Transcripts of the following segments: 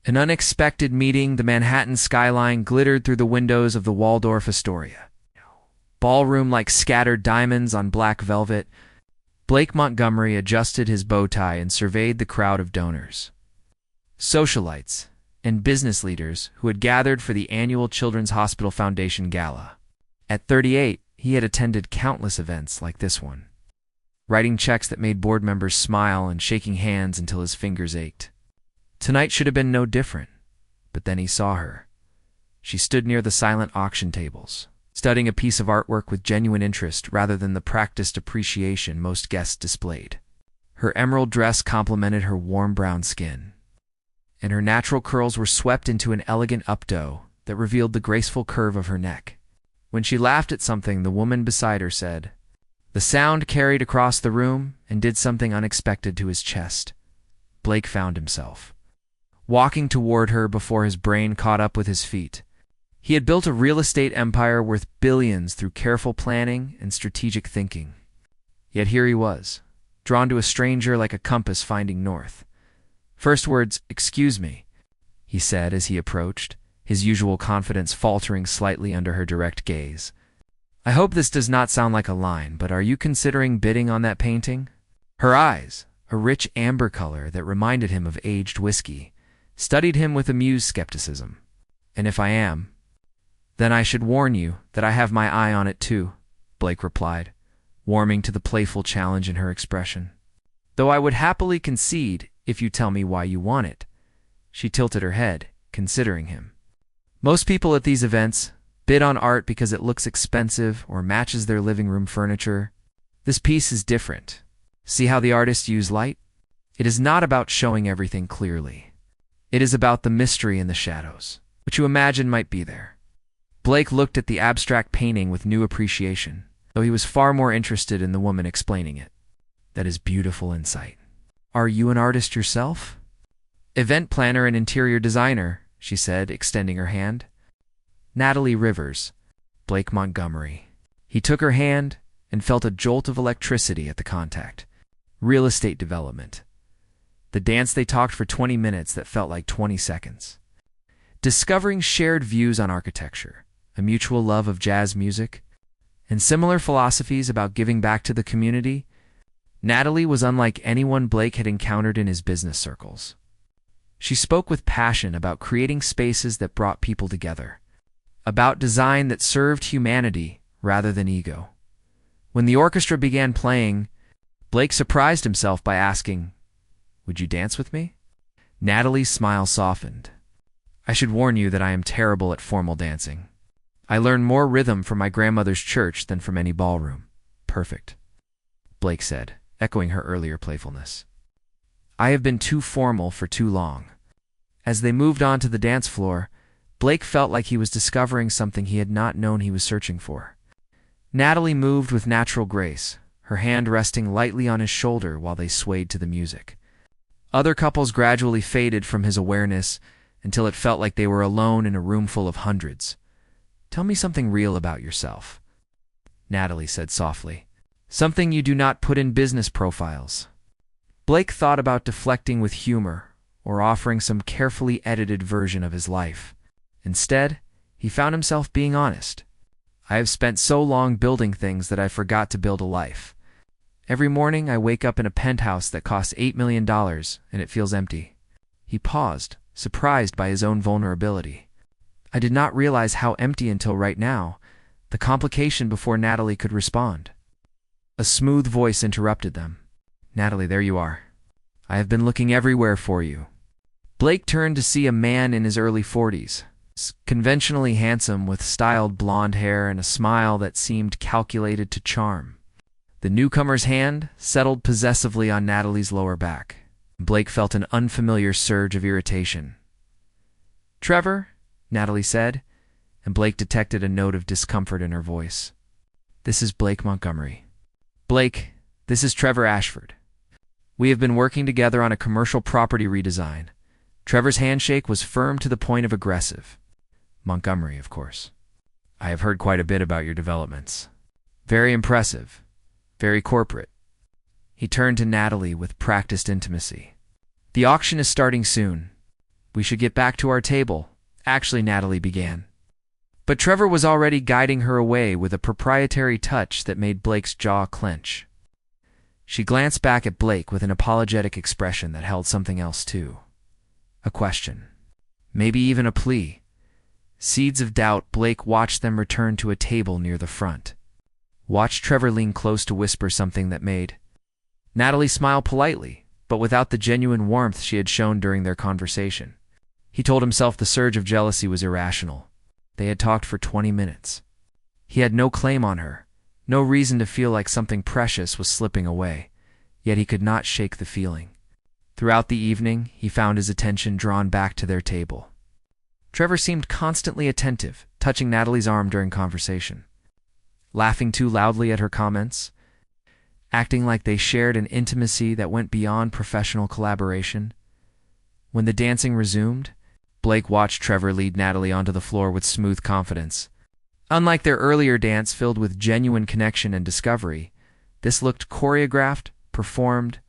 An unexpected meeting, the Manhattan skyline glittered through the windows of the Waldorf Astoria. Ballroom like scattered diamonds on black velvet, Blake Montgomery adjusted his bow tie and surveyed the crowd of donors, socialites, and business leaders who had gathered for the annual Children's Hospital Foundation Gala. At 38, he had attended countless events like this one, writing checks that made board members smile and shaking hands until his fingers ached. Tonight should have been no different, but then he saw her. She stood near the silent auction tables, studying a piece of artwork with genuine interest rather than the practiced appreciation most guests displayed. Her emerald dress complemented her warm brown skin, and her natural curls were swept into an elegant updo that revealed the graceful curve of her neck. When she laughed at something, the woman beside her said, the sound carried across the room and did something unexpected to his chest. Blake found himself walking toward her before his brain caught up with his feet. He had built a real estate empire worth billions through careful planning and strategic thinking. Yet here he was, drawn to a stranger like a compass finding north. First words, "Excuse me," he said as he approached, his usual confidence faltering slightly under her direct gaze. "I hope this does not sound like a line, but are you considering bidding on that painting?" Her eyes, a rich amber color that reminded him of aged whiskey, studied him with amused skepticism. "And if I am, then I should warn you that I have my eye on it too," Blake replied, warming to the playful challenge in her expression. "Though I would happily concede if you tell me why you want it." She tilted her head, considering him. Most people at these events bid on art because it looks expensive or matches their living room furniture. This piece is different. See how the artists use light? It is not about showing everything clearly. It is about the mystery in the shadows, which you imagine might be there. Blake looked at the abstract painting with new appreciation, though he was far more interested in the woman explaining it. "That is beautiful insight. Are you an artist yourself?" "Event planner and interior designer," she said, extending her hand. "Natalie Rivers, Blake Montgomery." He took her hand and felt a jolt of electricity at the contact. Real estate development. The dance they talked for 20 minutes that felt like 20 seconds. Discovering shared views on architecture, a mutual love of jazz music, and similar philosophies about giving back to the community, Natalie was unlike anyone Blake had encountered in his business circles. She spoke with passion about creating spaces that brought people together, about design that served humanity rather than ego. When the orchestra began playing, Blake surprised himself by asking, "Would you dance with me?" Natalie's smile softened. "I should warn you that I am terrible at formal dancing. I learned more rhythm from my grandmother's church than from any ballroom." "Perfect," Blake said, echoing her earlier playfulness. "I have been too formal for too long." As they moved on to the dance floor, Blake felt like he was discovering something he had not known he was searching for. Natalie moved with natural grace, her hand resting lightly on his shoulder while they swayed to the music. Other couples gradually faded from his awareness until it felt like they were alone in a room full of hundreds. "Tell me something real about yourself," Natalie said softly. "Something you do not put in business profiles." Blake thought about deflecting with humor or offering some carefully edited version of his life. Instead, he found himself being honest. "I have spent so long building things that I forgot to build a life. Every morning I wake up in a penthouse that costs $8 million and it feels empty." He paused, surprised by his own vulnerability. "I did not realize how empty until right now," the complication before Natalie could respond. A smooth voice interrupted them. "Natalie, there you are. I have been looking everywhere for you." Blake turned to see a man in his early 40s, conventionally handsome with styled blonde hair and a smile that seemed calculated to charm. The newcomer's hand settled possessively on Natalie's lower back. Blake felt an unfamiliar surge of irritation. "Trevor," Natalie said, and Blake detected a note of discomfort in her voice. "This is Blake Montgomery." "Blake, this is Trevor Ashford. We have been working together on a commercial property redesign." Trevor's handshake was firm to the point of aggressive. "Montgomery, of course. I have heard quite a bit about your developments. Very impressive. Very corporate." He turned to Natalie with practiced intimacy. "The auction is starting soon. We should get back to our table, actually, Natalie began. But Trevor was already guiding her away with a proprietary touch that made Blake's jaw clench. She glanced back at Blake with an apologetic expression that held something else too. A question. Maybe even a plea. Seeds of doubt. Blake watched them return to a table near the front. Watched Trevor lean close to whisper something that made Natalie smile politely, but without the genuine warmth she had shown during their conversation. He told himself the surge of jealousy was irrational. They had talked for 20 minutes. He had no claim on her, no reason to feel like something precious was slipping away, yet he could not shake the feeling. Throughout the evening, he found his attention drawn back to their table. Trevor seemed constantly attentive, touching Natalie's arm during conversation, laughing too loudly at her comments, acting like they shared an intimacy that went beyond professional collaboration. When the dancing resumed, Blake watched Trevor lead Natalie onto the floor with smooth confidence. Unlike their earlier dance filled with genuine connection and discovery, this looked choreographed, performed.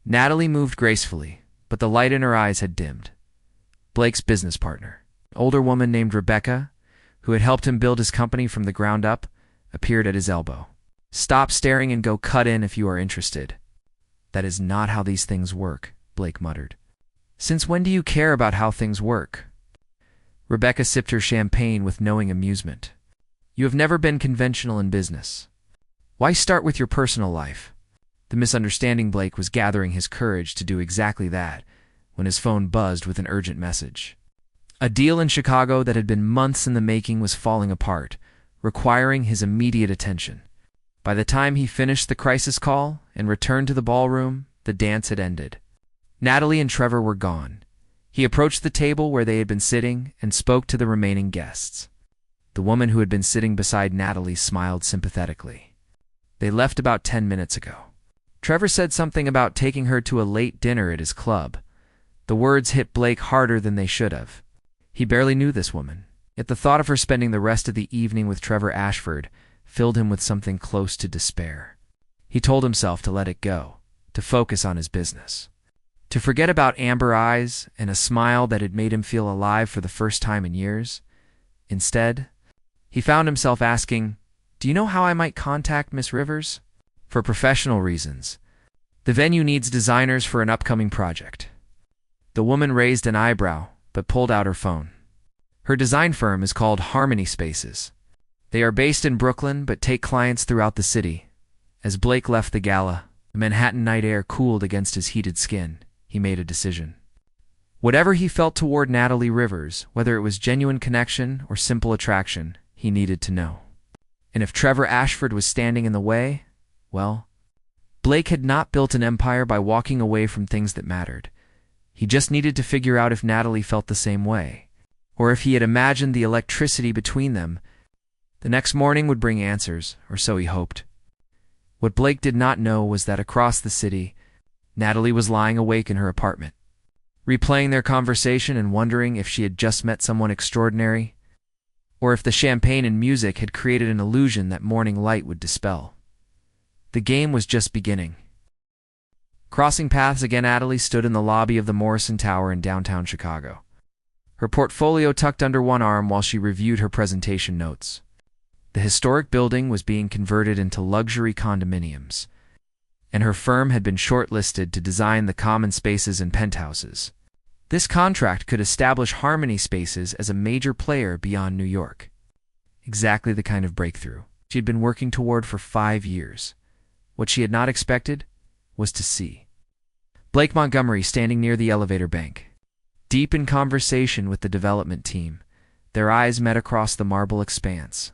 Natalie moved gracefully, but the light in her eyes had dimmed. Blake's business partner, an older woman named Rebecca, who had helped him build his company from the ground up, appeared at his elbow. "Stop staring and go cut in if you are interested." "That is not how these things work," Blake muttered. "Since when do you care about how things work?" Rebecca sipped her champagne with knowing amusement. "You have never been conventional in business. Why start with your personal life?" The misunderstanding. Blake was gathering his courage to do exactly that when his phone buzzed with an urgent message. A deal in Chicago that had been months in the making was falling apart, requiring his immediate attention. By the time he finished the crisis call and returned to the ballroom, the dance had ended. Natalie and Trevor were gone. He approached the table where they had been sitting and spoke to the remaining guests. The woman who had been sitting beside Natalie smiled sympathetically. "They left about 10 minutes ago. Trevor said something about taking her to a late dinner at his club." The words hit Blake harder than they should have. He barely knew this woman, yet the thought of her spending the rest of the evening with Trevor Ashford filled him with something close to despair. He told himself to let it go, to focus on his business, to forget about amber eyes and a smile that had made him feel alive for the first time in years. Instead, he found himself asking, "Do you know how I might contact Miss Rivers?" "For professional reasons. The venue needs designers for an upcoming project." The woman raised an eyebrow, but pulled out her phone. Her design firm is called Harmony Spaces. They are based in Brooklyn, but take clients throughout the city. As Blake left the gala, the Manhattan night air cooled against his heated skin. He made a decision. Whatever he felt toward Natalie Rivers, whether it was genuine connection or simple attraction, he needed to know. And if Trevor Ashford was standing in the way, well, Blake had not built an empire by walking away from things that mattered. He just needed to figure out if Natalie felt the same way, or if he had imagined the electricity between them. The next morning would bring answers, or so he hoped. What Blake did not know was that across the city, Natalie was lying awake in her apartment, replaying their conversation and wondering if she had just met someone extraordinary, or if the champagne and music had created an illusion that morning light would dispel. The game was just beginning. Crossing paths again, Natalie stood in the lobby of the Morrison Tower in downtown Chicago, her portfolio tucked under one arm while she reviewed her presentation notes. The historic building was being converted into luxury condominiums, and her firm had been shortlisted to design the common spaces and penthouses. This contract could establish Harmony Spaces as a major player beyond New York. Exactly the kind of breakthrough she had been working toward for 5 years. What she had not expected was to see Blake Montgomery standing near the elevator bank, deep in conversation with the development team. Their eyes met across the marble expanse,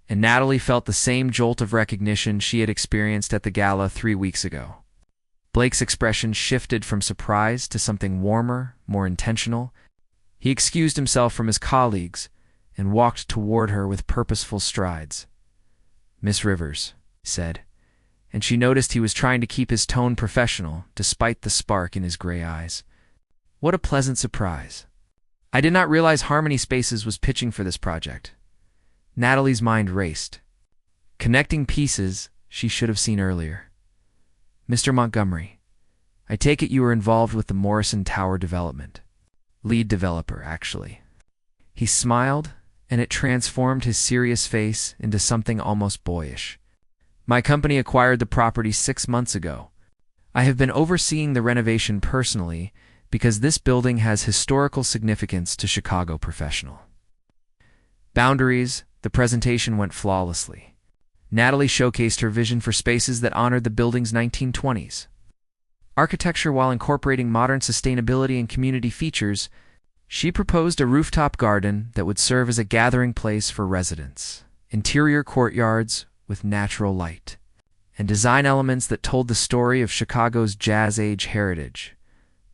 and Natalie felt the same jolt of recognition she had experienced at the gala 3 weeks ago. Blake's expression shifted from surprise to something warmer, more intentional. He excused himself from his colleagues and walked toward her with purposeful strides. "Miss Rivers," he said, and she noticed he was trying to keep his tone professional despite the spark in his gray eyes. "What a pleasant surprise. I did not realize Harmony Spaces was pitching for this project." Natalie's mind raced, connecting pieces she should have seen earlier. "Mr. Montgomery, I take it you were involved with the Morrison Tower development." Lead developer, actually. He smiled, and it transformed his serious face into something almost boyish. My company acquired the property 6 months ago. I have been overseeing the renovation personally because this building has historical significance to Chicago professional. Boundaries, the presentation went flawlessly. Natalie showcased her vision for spaces that honored the building's 1920s architecture while incorporating modern sustainability and community features. She proposed a rooftop garden that would serve as a gathering place for residents, interior courtyards with natural light, and design elements that told the story of Chicago's Jazz Age heritage.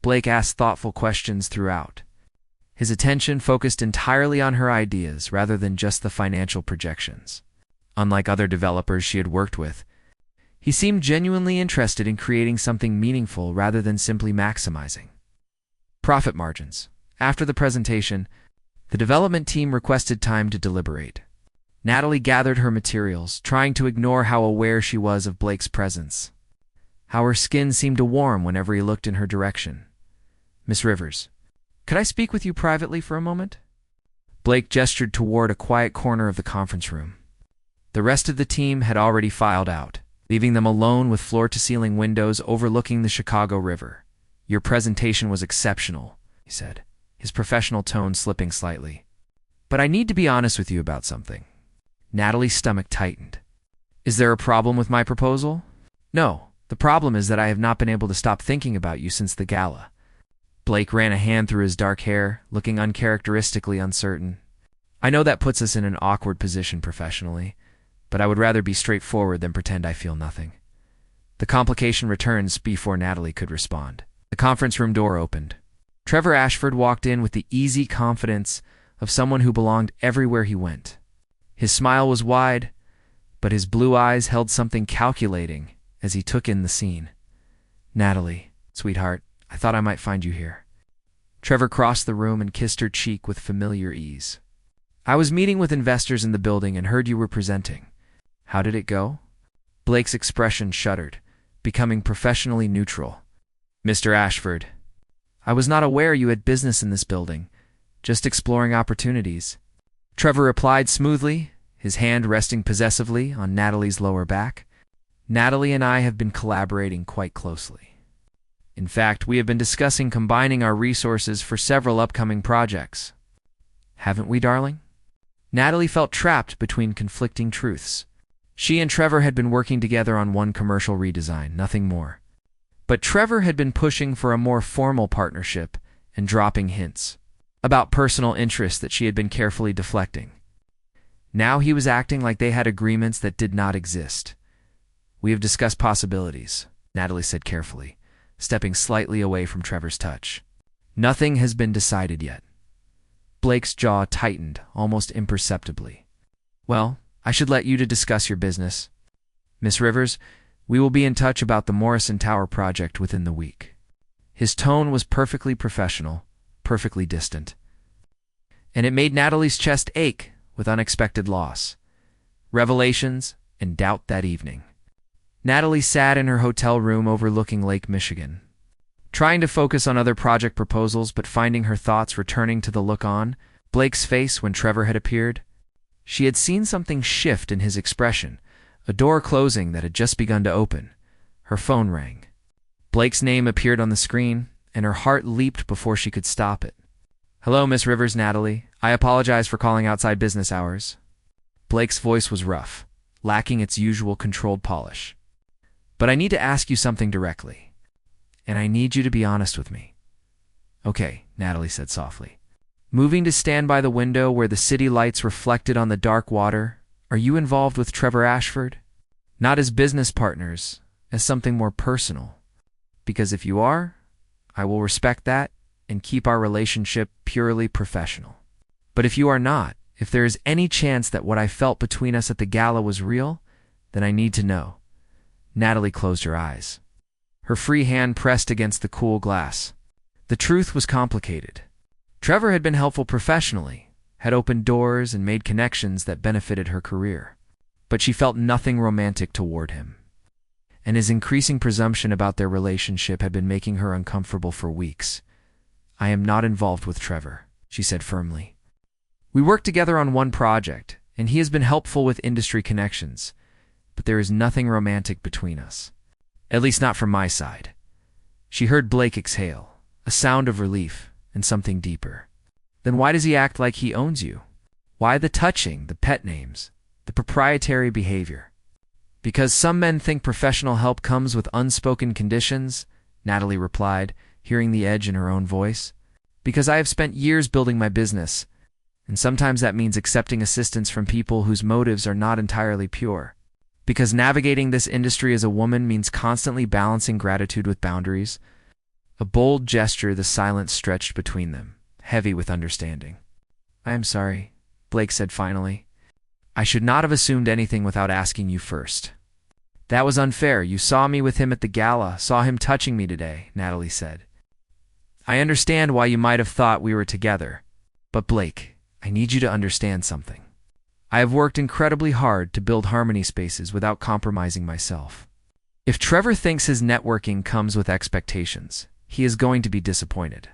Blake asked thoughtful questions throughout. His attention focused entirely on her ideas rather than just the financial projections. Unlike other developers she had worked with, he seemed genuinely interested in creating something meaningful rather than simply maximizing profit margins. After the presentation, the development team requested time to deliberate. Natalie gathered her materials, trying to ignore how aware she was of Blake's presence, how her skin seemed to warm whenever he looked in her direction. "Miss Rivers, could I speak with you privately for a moment?" Blake gestured toward a quiet corner of the conference room. The rest of the team had already filed out, leaving them alone with floor-to-ceiling windows overlooking the Chicago River. "Your presentation was exceptional," he said, his professional tone slipping slightly. "But I need to be honest with you about something." Natalie's stomach tightened. "Is there a problem with my proposal?" "No, the problem is that I have not been able to stop thinking about you since the gala." Blake ran a hand through his dark hair, looking uncharacteristically uncertain. "I know that puts us in an awkward position professionally, but I would rather be straightforward than pretend I feel nothing." The complication returned before Natalie could respond. The conference room door opened. Trevor Ashford walked in with the easy confidence of someone who belonged everywhere he went. His smile was wide, but his blue eyes held something calculating as he took in the scene. "Natalie, sweetheart, I thought I might find you here." Trevor crossed the room and kissed her cheek with familiar ease. "I was meeting with investors in the building and heard you were presenting. How did it go?" Blake's expression shuddered, becoming professionally neutral. "Mr. Ashford, I was not aware you had business in this building, just exploring opportunities." Trevor replied smoothly, his hand resting possessively on Natalie's lower back. "Natalie and I have been collaborating quite closely. In fact, we have been discussing combining our resources for several upcoming projects. Haven't we, darling?" Natalie felt trapped between conflicting truths. She and Trevor had been working together on one commercial redesign, nothing more. But Trevor had been pushing for a more formal partnership and dropping hints about personal interests that she had been carefully deflecting. Now he was acting like they had agreements that did not exist. "We have discussed possibilities," Natalie said carefully, stepping slightly away from Trevor's touch. "Nothing has been decided yet." Blake's jaw tightened, almost imperceptibly. "Well, I should let you to discuss your business. Miss Rivers, we will be in touch about the Morrison Tower project within the week." His tone was perfectly professional, perfectly distant. And it made Natalie's chest ache with unexpected loss, revelations, and doubt that evening. Natalie sat in her hotel room overlooking Lake Michigan, trying to focus on other project proposals but finding her thoughts returning to the look on Blake's face when Trevor had appeared. She had seen something shift in his expression, a door closing that had just begun to open. Her phone rang. Blake's name appeared on the screen, and her heart leaped before she could stop it. "Hello, Miss Rivers, Natalie. I apologize for calling outside business hours." Blake's voice was rough, lacking its usual controlled polish. "But I need to ask you something directly, and I need you to be honest with me." "Okay," Natalie said softly. Moving to stand by the window where the city lights reflected on the dark water, "Are you involved with Trevor Ashford? Not as business partners, as something more personal. Because if you are, I will respect that and keep our relationship purely professional. But if you are not, if there is any chance that what I felt between us at the gala was real, then I need to know." Natalie closed her eyes. Her free hand pressed against the cool glass. The truth was complicated. Trevor had been helpful professionally, had opened doors and made connections that benefited her career. But she felt nothing romantic toward him. And his increasing presumption about their relationship had been making her uncomfortable for weeks. I am not involved with Trevor, she said firmly. We work together on one project, and he has been helpful with industry connections, but there is nothing romantic between us. At least not from my side. She heard Blake exhale, a sound of relief and something deeper. Then why does he act like he owns you? Why the touching, the pet names, the proprietary behavior? Because some men think professional help comes with unspoken conditions, Natalie replied, hearing the edge in her own voice. Because I have spent years building my business, and sometimes that means accepting assistance from people whose motives are not entirely pure. Because navigating this industry as a woman means constantly balancing gratitude with boundaries. A bold gesture, the silence stretched between them, heavy with understanding. I am sorry, Blake said finally. I should not have assumed anything without asking you first. That was unfair. You saw me with him at the gala, saw him touching me today, Natalie said. I understand why you might have thought we were together. But Blake, I need you to understand something. I have worked incredibly hard to build harmony spaces without compromising myself. If Trevor thinks his networking comes with expectations, he is going to be disappointed.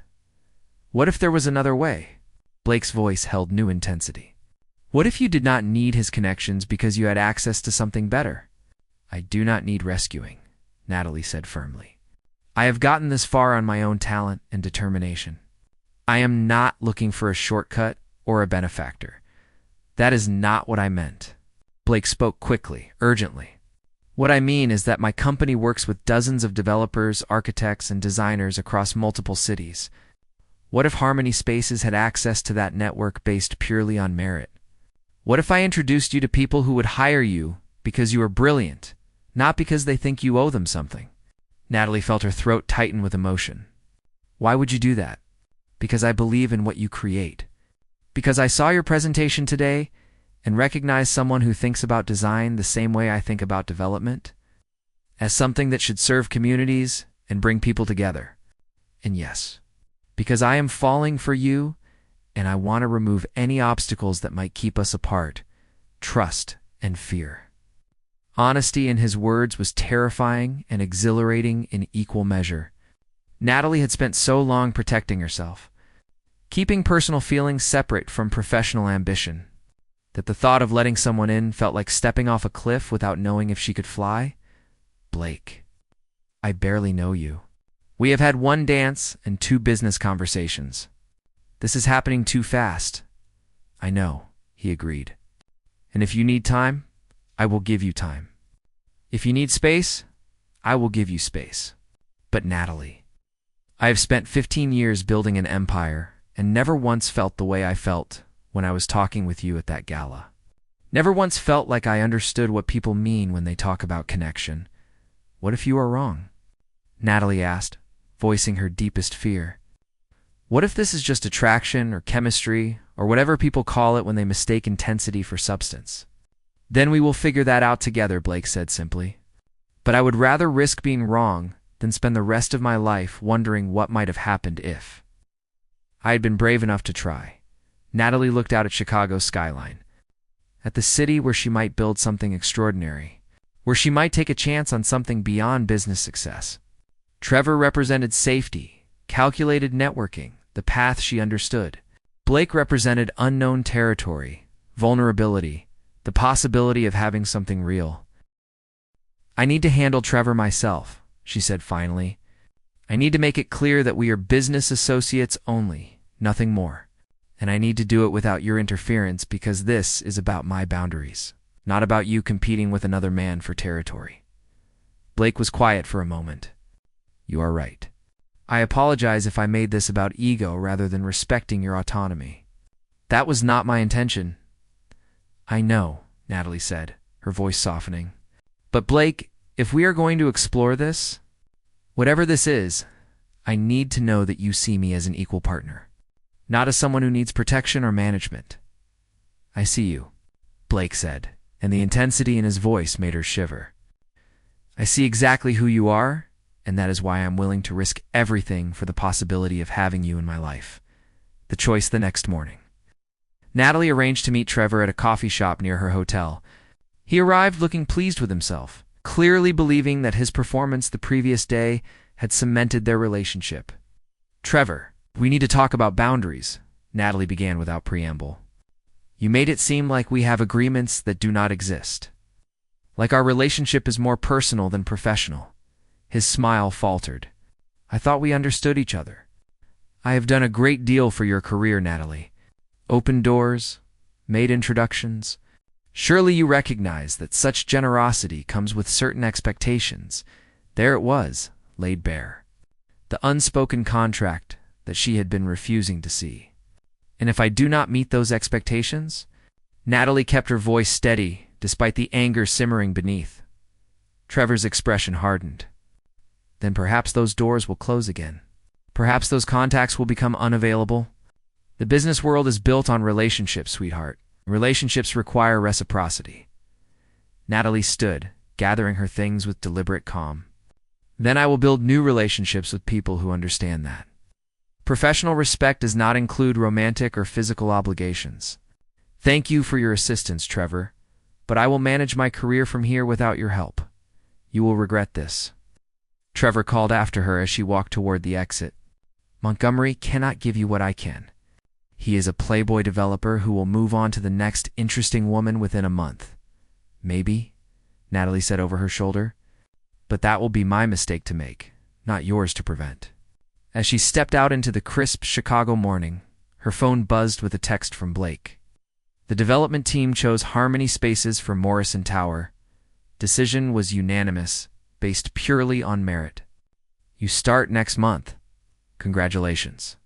What if there was another way? Blake's voice held new intensity. What if you did not need his connections because you had access to something better? I do not need rescuing, Natalie said firmly. I have gotten this far on my own talent and determination. I am not looking for a shortcut or a benefactor. That is not what I meant. Blake spoke quickly, urgently. What I mean is that my company works with dozens of developers, architects, and designers across multiple cities. What if Harmony Spaces had access to that network based purely on merit? What if I introduced you to people who would hire you because you are brilliant, not because they think you owe them something? Natalie felt her throat tighten with emotion. Why would you do that? Because I believe in what you create. Because I saw your presentation today and recognized someone who thinks about design the same way I think about development, as something that should serve communities and bring people together. And yes, because I am falling for you and I want to remove any obstacles that might keep us apart, trust and fear. Honesty in his words was terrifying and exhilarating in equal measure. Natalie had spent so long protecting herself, keeping personal feelings separate from professional ambition, that the thought of letting someone in felt like stepping off a cliff without knowing if she could fly. Blake, I barely know you. We have had one dance and 2 business conversations. This is happening too fast. I know, he agreed. And if you need time, I will give you time. If you need space, I will give you space. But Natalie, I have spent 15 years building an empire and never once felt the way I felt when I was talking with you at that gala. Never once felt like I understood what people mean when they talk about connection. What if you are wrong? Natalie asked, voicing her deepest fear. What if this is just attraction or chemistry or whatever people call it when they mistake intensity for substance? Then we will figure that out together, Blake said simply. But I would rather risk being wrong than spend the rest of my life wondering what might have happened if. I had been brave enough to try. Natalie looked out at Chicago's skyline, at the city where she might build something extraordinary, where she might take a chance on something beyond business success. Trevor represented safety, calculated networking, the path she understood. Blake represented unknown territory, vulnerability, the possibility of having something real. I need to handle Trevor myself, she said finally. I need to make it clear that we are business associates only, nothing more. And I need to do it without your interference because this is about my boundaries, not about you competing with another man for territory. Blake was quiet for a moment. You are right. I apologize if I made this about ego rather than respecting your autonomy. That was not my intention. I know, Natalie said, her voice softening. But Blake, if we are going to explore this, whatever this is, I need to know that you see me as an equal partner, not as someone who needs protection or management. I see you, Blake said, and the intensity in his voice made her shiver. I see exactly who you are, and that is why I'm willing to risk everything for the possibility of having you in my life. The choice the next morning. Natalie arranged to meet Trevor at a coffee shop near her hotel. He arrived looking pleased with himself, clearly believing that his performance the previous day had cemented their relationship. Trevor, We need to talk about boundaries, Natalie began without preamble. You made it seem like we have agreements that do not exist. Like our relationship is more personal than professional. His smile faltered. I thought we understood each other. I have done a great deal for your career, Natalie. Opened doors, made introductions. Surely you recognize that such generosity comes with certain expectations. There it was, laid bare. The unspoken contract that she had been refusing to see. And if I do not meet those expectations? Natalie kept her voice steady, despite the anger simmering beneath. Trevor's expression hardened. Then perhaps those doors will close again. Perhaps those contacts will become unavailable. The business world is built on relationships, sweetheart. Relationships require reciprocity. Natalie stood, gathering her things with deliberate calm. Then I will build new relationships with people who understand that. Professional respect does not include romantic or physical obligations. Thank you for your assistance, Trevor, but I will manage my career from here without your help. You will regret this. Trevor called after her as she walked toward the exit. Montgomery cannot give you what I can. He is a playboy developer who will move on to the next interesting woman within a month. Maybe, Natalie said over her shoulder, but that will be my mistake to make, not yours to prevent. As she stepped out into the crisp Chicago morning, her phone buzzed with a text from Blake. The development team chose Harmony Spaces for Morrison Tower. Decision was unanimous, based purely on merit. You start next month. Congratulations.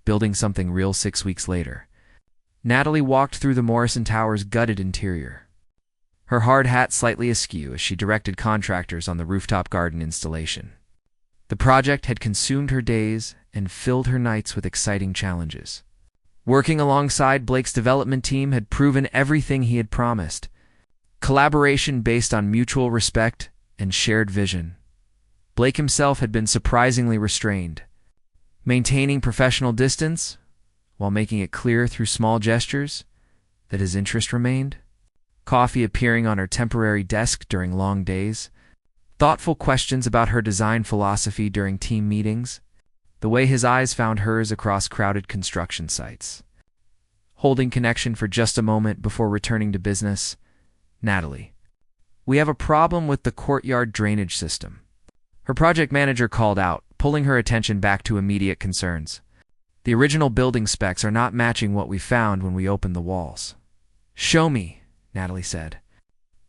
Building something real 6 weeks later. Natalie walked through the Morrison Tower's gutted interior. Her hard hat slightly askew as she directed contractors on the rooftop garden installation. The project had consumed her days and filled her nights with exciting challenges. Working alongside Blake's development team had proven everything he had promised. Collaboration based on mutual respect and shared vision. Blake himself had been surprisingly restrained, maintaining professional distance while making it clear through small gestures that his interest remained. Coffee appearing on her temporary desk during long days. Thoughtful questions about her design philosophy during team meetings. The way his eyes found hers across crowded construction sites. Holding connection for just a moment before returning to business. Natalie. We have a problem with the courtyard drainage system. Her project manager called out, pulling her attention back to immediate concerns. The original building specs are not matching what we found when we opened the walls. Show me, Natalie said,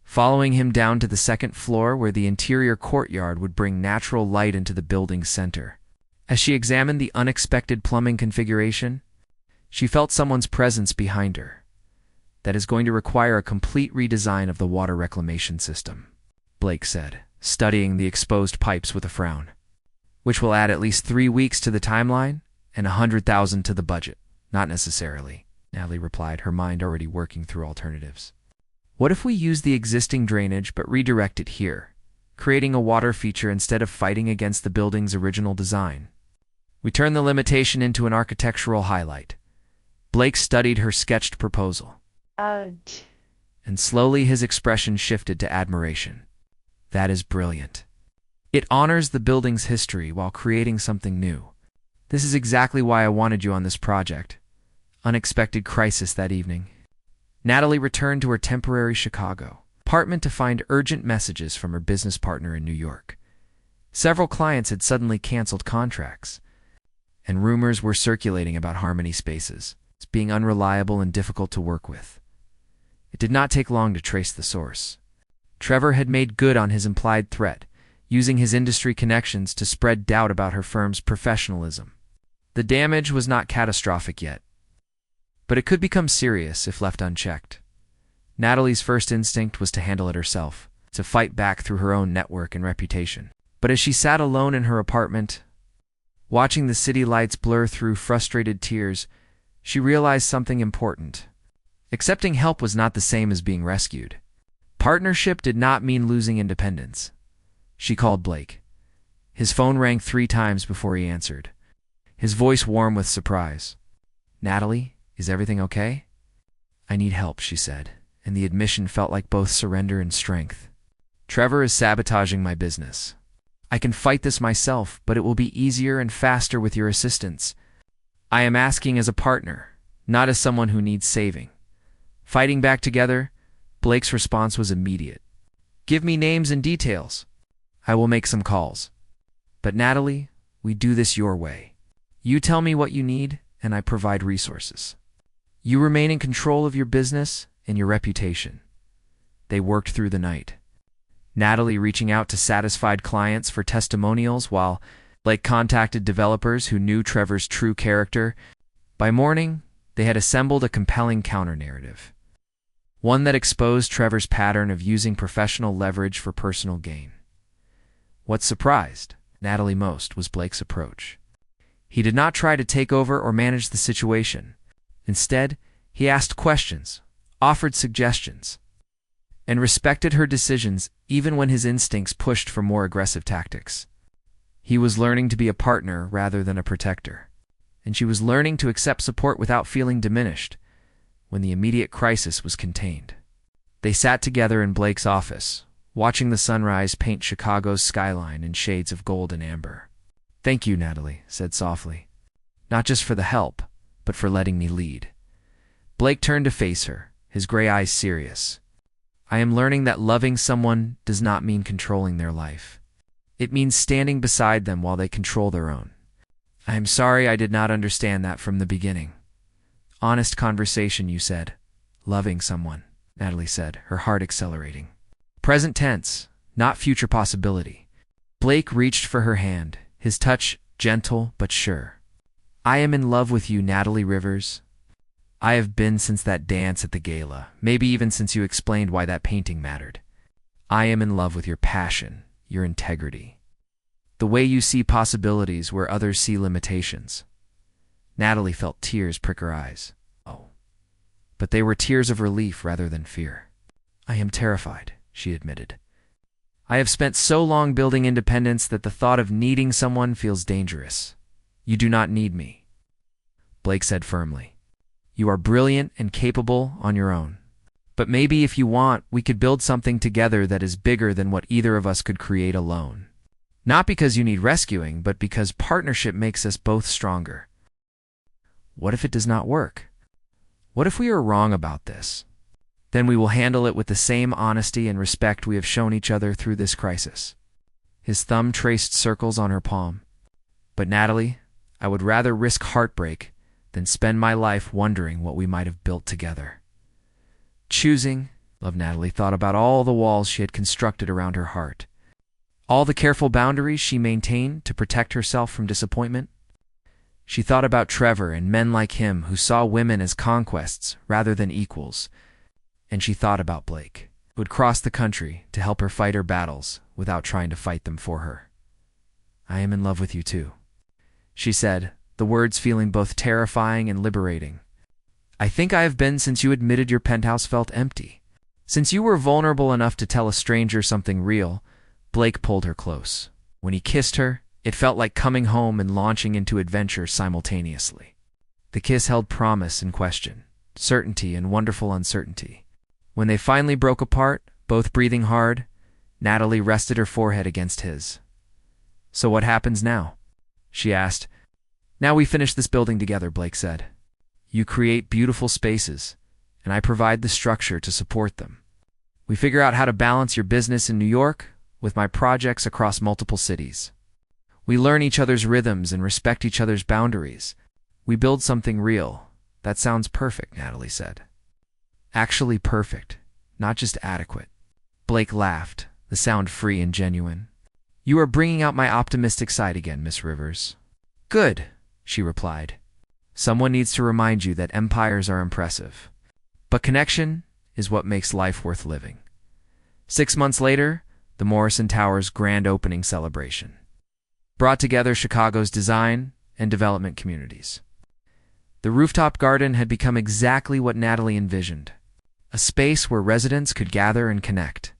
following him down to the second floor where the interior courtyard would bring natural light into the building's center. As she examined the unexpected plumbing configuration, she felt someone's presence behind her. That is going to require a complete redesign of the water reclamation system, Blake said, studying the exposed pipes with a frown. Which will add at least 3 weeks to the timeline and $100,000 to the budget. Not necessarily, Natalie replied, her mind already working through alternatives. What if we use the existing drainage but redirect it here, creating a water feature instead of fighting against the building's original design? We turn the limitation into an architectural highlight. Blake studied her sketched proposal. Ouch. And slowly his expression shifted to admiration. That is brilliant. It honors the building's history while creating something new. This is exactly why I wanted you on this project. Unexpected crisis that evening. Natalie returned to her temporary Chicago apartment to find urgent messages from her business partner in New York. Several clients had suddenly canceled contracts, and rumors were circulating about Harmony Spaces as being unreliable and difficult to work with. It did not take long to trace the source. Trevor had made good on his implied threat, using his industry connections to spread doubt about her firm's professionalism. The damage was not catastrophic yet, but it could become serious if left unchecked. Natalie's first instinct was to handle it herself, to fight back through her own network and reputation. But as she sat alone in her apartment, watching the city lights blur through frustrated tears, she realized something important. Accepting help was not the same as being rescued. Partnership did not mean losing independence. She called Blake. His phone rang 3 times before he answered, his voice warm with surprise. Natalie, is everything okay? I need help, she said, and the admission felt like both surrender and strength. Trevor is sabotaging my business. I can fight this myself, but it will be easier and faster with your assistance. I am asking as a partner, not as someone who needs saving. Fighting back together, Blake's response was immediate. Give me names and details. I will make some calls. But Natalie, we do this your way. You tell me what you need, and I provide resources. You remain in control of your business and your reputation. They worked through the night. Natalie reaching out to satisfied clients for testimonials while Blake contacted developers who knew Trevor's true character. By morning, they had assembled a compelling counter-narrative. One that exposed Trevor's pattern of using professional leverage for personal gain. What surprised Natalie most was Blake's approach. He did not try to take over or manage the situation. Instead, he asked questions, offered suggestions, and respected her decisions even when his instincts pushed for more aggressive tactics. He was learning to be a partner rather than a protector, and she was learning to accept support without feeling diminished when the immediate crisis was contained. They sat together in Blake's office, watching the sunrise paint Chicago's skyline in shades of gold and amber. Thank you, Natalie said softly. Not just for the help, but for letting me lead. Blake turned to face her, his gray eyes serious. I am learning that loving someone does not mean controlling their life. It means standing beside them while they control their own. I am sorry I did not understand that from the beginning. Honest conversation, you said. Loving someone, Natalie said, her heart accelerating. Present tense, not future possibility. Blake reached for her hand, his touch gentle but sure. I am in love with you, Natalie Rivers. I have been since that dance at the gala, maybe even since you explained why that painting mattered. I am in love with your passion, your integrity. The way you see possibilities where others see limitations. Natalie felt tears prick her eyes. Oh. But they were tears of relief rather than fear. I am terrified, she admitted. I have spent so long building independence that the thought of needing someone feels dangerous. You do not need me, Blake said firmly. You are brilliant and capable on your own. But maybe if you want, we could build something together that is bigger than what either of us could create alone. Not because you need rescuing, but because partnership makes us both stronger. What if it does not work? What if we are wrong about this? Then we will handle it with the same honesty and respect we have shown each other through this crisis. His thumb traced circles on her palm. But Natalie, I would rather risk heartbreak than spend my life wondering what we might have built together. Choosing, Natalie thought about all the walls she had constructed around her heart. All the careful boundaries she maintained to protect herself from disappointment. She thought about Trevor and men like him who saw women as conquests rather than equals. And she thought about Blake, who would cross the country to help her fight her battles without trying to fight them for her. I am in love with you too, she said, the words feeling both terrifying and liberating. I think I have been since you admitted your penthouse felt empty. Since you were vulnerable enough to tell a stranger something real, Blake pulled her close. When he kissed her, it felt like coming home and launching into adventure simultaneously. The kiss held promise and question, certainty and wonderful uncertainty. When they finally broke apart, both breathing hard, Natalie rested her forehead against his. So what happens now? She asked. Now we finish this building together, Blake said. You create beautiful spaces, and I provide the structure to support them. We figure out how to balance your business in New York with my projects across multiple cities. We learn each other's rhythms and respect each other's boundaries. We build something real. That sounds perfect, Natalie said. Actually perfect, not just adequate. Blake laughed, the sound free and genuine. You are bringing out my optimistic side again, Miss Rivers. Good, she replied. Someone needs to remind you that empires are impressive. But connection is what makes life worth living. 6 months later, the Morrison Tower's grand opening celebration brought together Chicago's design and development communities. The rooftop garden had become exactly what Natalie envisioned, a space where residents could gather and connect.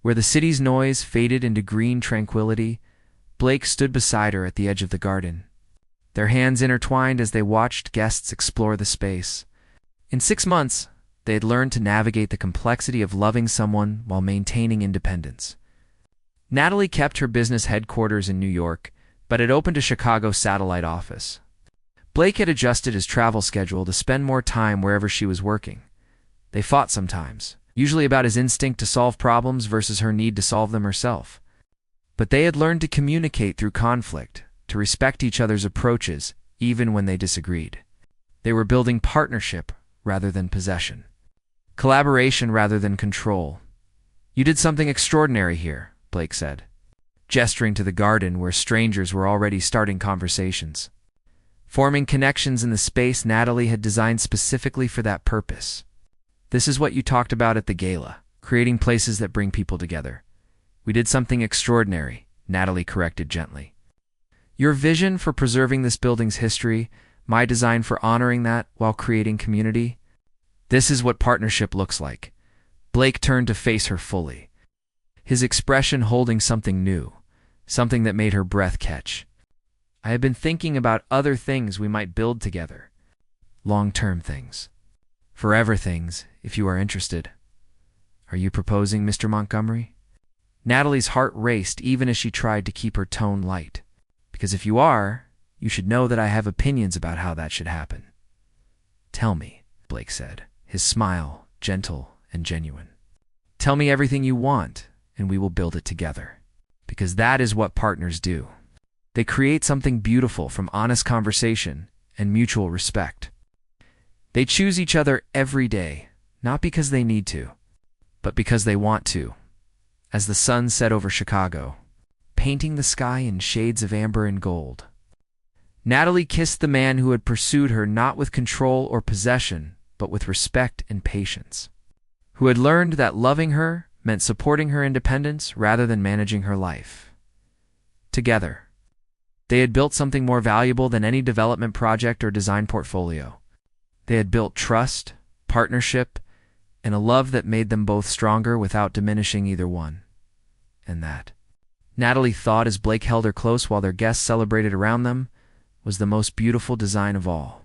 Where the city's noise faded into green tranquility, Blake stood beside her at the edge of the garden, their hands intertwined as they watched guests explore the space. In 6 months, they had learned to navigate the complexity of loving someone while maintaining independence. Natalie kept her business headquarters in New York, but had opened a Chicago satellite office. Blake had adjusted his travel schedule to spend more time wherever she was working. They fought sometimes, usually about his instinct to solve problems versus her need to solve them herself. But they had learned to communicate through conflict, to respect each other's approaches, even when they disagreed. They were building partnership rather than possession. Collaboration rather than control. "You did something extraordinary here," Blake said, gesturing to the garden where strangers were already starting conversations. Forming connections in the space Natalie had designed specifically for that purpose. "This is what you talked about at the gala, creating places that bring people together." "We did something extraordinary," Natalie corrected gently. "Your vision for preserving this building's history, my design for honoring that while creating community. This is what partnership looks like." Blake turned to face her fully, his expression holding something new, something that made her breath catch. "I have been thinking about other things we might build together. Long-term things. Forever things, if you are interested." "Are you proposing, Mr. Montgomery?" Natalie's heart raced even as she tried to keep her tone light. "Because if you are, you should know that I have opinions about how that should happen." "Tell me," Blake said, his smile gentle and genuine. "Tell me everything you want, and we will build it together. Because that is what partners do. They create something beautiful from honest conversation and mutual respect. They choose each other every day, not because they need to, but because they want to." As the sun set over Chicago, painting the sky in shades of amber and gold, Natalie kissed the man who had pursued her not with control or possession, but with respect and patience, who had learned that loving her meant supporting her independence rather than managing her life. Together, they had built something more valuable than any development project or design portfolio. They had built trust, partnership, and a love that made them both stronger without diminishing either one. And that, Natalie thought as Blake held her close while their guests celebrated around them, was the most beautiful design of all.